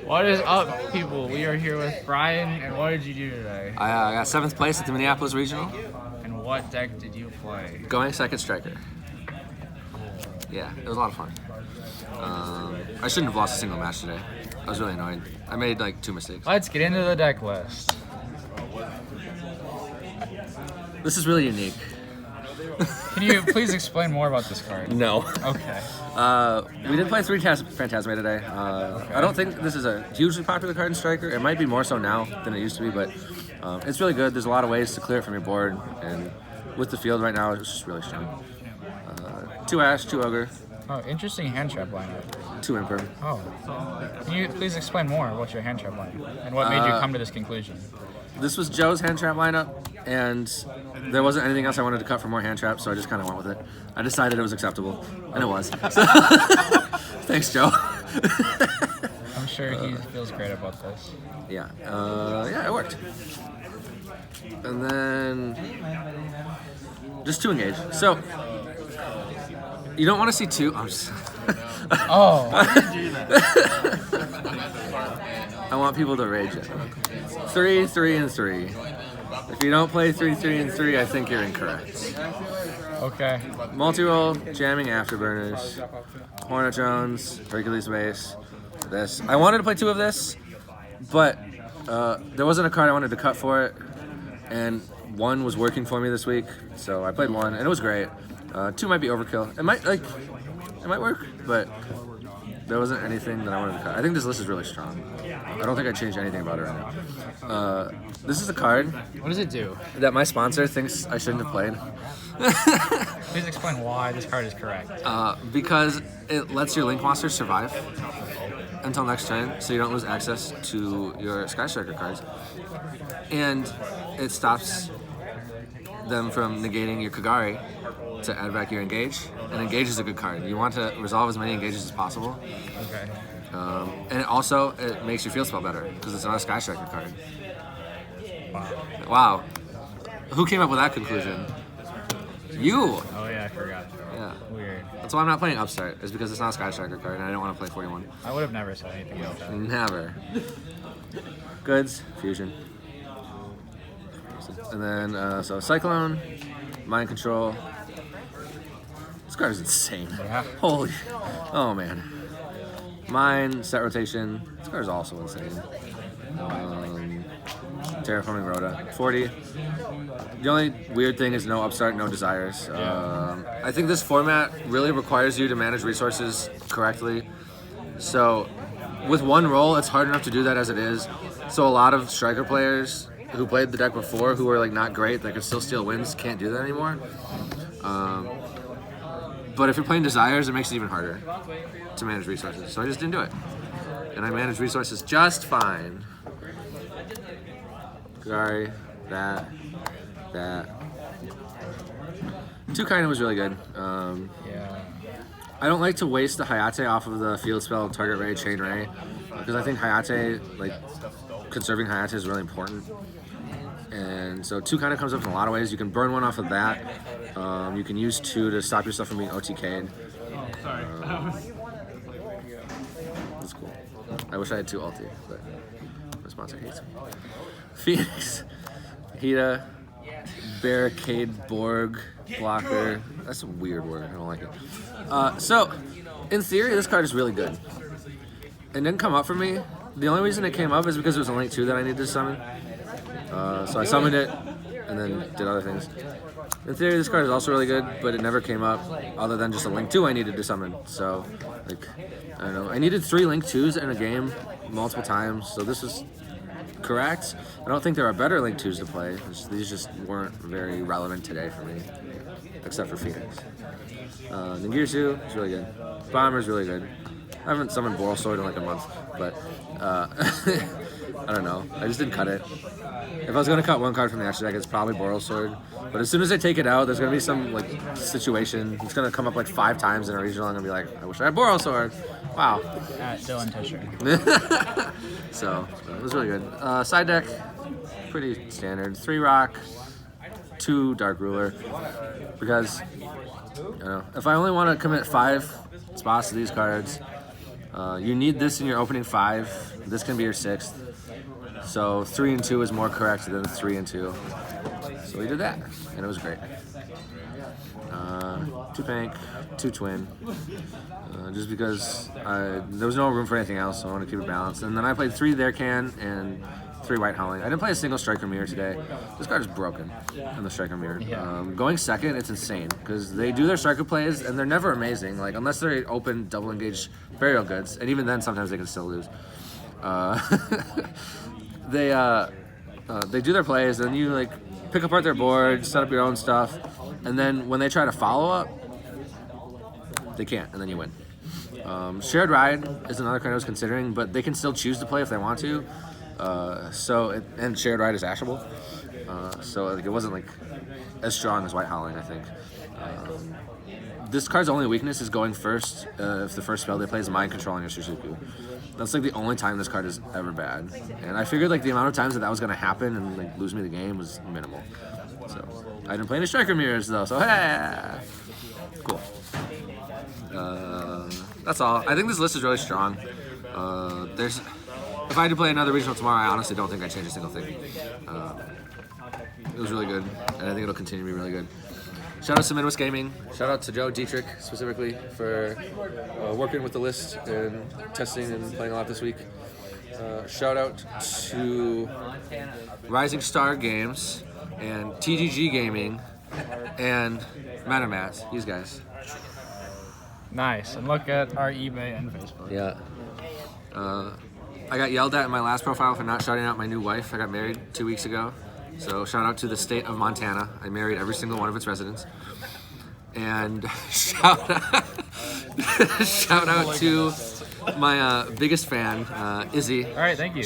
What is up, people? We are here with Brian, and what did you do today? I got 7th place at the Minneapolis Regional. And what deck did you play? Going second striker. Yeah, it was a lot of fun. I shouldn't have lost a single match today. I was really annoyed. I made like 2 mistakes. Let's get into the deck list. This is really unique. Can you please explain more about this card? No. Okay. We did play 3 Phantasme today. I don't think this is a hugely popular card in Striker. It might be more so now than it used to be, but it's really good. There's a lot of ways to clear it from your board, and with the field right now, it's just really strong. 2 Ash, 2 Ogre, Oh, interesting hand trap lineup. 2 Imperm. Oh. Can you please explain more about your hand trap lineup and what made you come to this conclusion? This was Joe's hand trap lineup, and there wasn't anything else I wanted to cut for more hand traps, so I just kind of went with it. I decided it was acceptable, and it was. So, thanks, Joe. I'm sure he feels great about this. Yeah, it worked. And then just 2 engage. So you don't want to see 2. I'm just. Oh. Why did you do that? I want people to rage it. 3, 3, and 3. If you don't play 3, 3, and 3, I think you're incorrect. Okay. Multi-roll, jamming afterburners, Hornet Jones, Hercules Base, this. I wanted to play 2 of this, but there wasn't a card I wanted to cut for it, and 1 was working for me this week, so I played 1, and it was great. 2 might be overkill. It might work, but there wasn't anything that I wanted to cut. I think this list is really strong. I don't think I changed anything about it right now. This is a card. What does it do? That my sponsor thinks I shouldn't have played. Please explain why this card is correct. Because it lets your Link monsters survive until next turn, so you don't lose access to your Sky Striker cards. And it stops them from negating your Kagari to add back your Engage. And Engage is a good card. You want to resolve as many Engages as possible. Okay. And it makes your field spell better, because it's not a Sky Striker card. Wow. Wow. Who came up with that conclusion? You! Oh yeah, I forgot. Yeah. Weird. That's why I'm not playing Upstart, is because it's not a Sky Striker card, and I don't want to play 41. I would have never said anything about that. Never. Goods, Fusion. And then, so Cyclone, Mind Control. This card is insane. Yeah. Holy. Oh, man. Mine, Set Rotation. This card is also insane. Terraforming Rhoda. 40. The only weird thing is no Upstart, no Desires. I think this format really requires you to manage resources correctly. So with 1 roll, it's hard enough to do that as it is. So a lot of Striker players who played the deck before, who were like not great, that could still steal wins, can't do that anymore. But if you're playing Desires, it makes it even harder to manage resources. So I just didn't do it. And I managed resources just fine. Sorry, that. 2 Kalina was really good. Yeah. I don't like to waste the Hayate off of the field spell Target Ray, Chain Ray, because I think Hayate, like, conserving Hayate is really important. And so 2 kind of comes up in a lot of ways. You can burn 1 off of that. You can use 2 to stop yourself from being OTK'd. That's cool. I wish I had 2 ulti, but my sponsor hates me. Phoenix, Hida, Barricade, Borg, Blocker. That's a weird word. I don't like it. So, in theory, this card is really good. It didn't come up for me. The only reason it came up is because it was a Link 2 that I needed to summon. So I summoned it, and then did other things. In theory, this card is also really good, but it never came up other than just a Link 2 I needed to summon. So, like, I don't know. I needed 3 Link 2s in a game multiple times, so this was correct. I don't think there are better Link 2s to play. These just weren't very relevant today for me, except for Phoenix. Ningirsu is really good. Bomber's really good. I haven't summoned Boral Sword in like a month, but I don't know. I just didn't cut it. If I was going to cut 1 card from the action deck, it's probably Boral Sword. But as soon as I take it out, there's going to be some like situation. It's going to come up like 5 times in a regional. I'm going to be like, I wish I had Boral Sword. Wow. Dylan Tischer. So, it was really good. Side deck, pretty standard. 3 Rock, 2 Dark Ruler. Because, you know, if I only want to commit 5 spots to these cards, you need this in your opening 5 This can be your 6th. So 3 and 2 is more correct than 3 and 2. So we did that, and it was great. 2 pink, 2 twin. Just because there was no room for anything else, so I wanted to keep it balanced. And then I played 3 there can and 3 white howling. I didn't play a single striker mirror today. This card is broken in the striker mirror. Going second, it's insane because they do their striker plays and they're never amazing. Like unless they're open double engaged burial goods, and even then sometimes they can still lose. They do their plays, then you like pick apart their board, set up your own stuff, and then when they try to follow up, they can't, and then you win. Shared Ride is another card I was considering, but they can still choose to play if they want to. And Shared Ride is ashable, so like, it wasn't like as strong as White Howling, I think. This card's only weakness is going first if the first spell they play is mind controlling your Suzuku. That's like the only time this card is ever bad, and I figured like the amount of times that was going to happen and like lose me the game was minimal. So I didn't play any striker mirrors though, so hey, cool. That's all. I think this list is really strong. If I had to play another regional tomorrow, I honestly don't think I'd change a single thing. It was really good, and I think it'll continue to be really good. Shout out to Midwest Gaming. Shout out to Joe Dietrich specifically for working with the list and testing and playing a lot this week. Shout out to Rising Star Games and TGG Gaming and Matamat. These guys. Nice. And look at our eBay and Facebook. Yeah. I got yelled at in my last profile for not shouting out my new wife. I got married 2 weeks ago. So shout out to the state of Montana. I married every single one of its residents. And shout out to my biggest fan, Izzy. All right, thank you.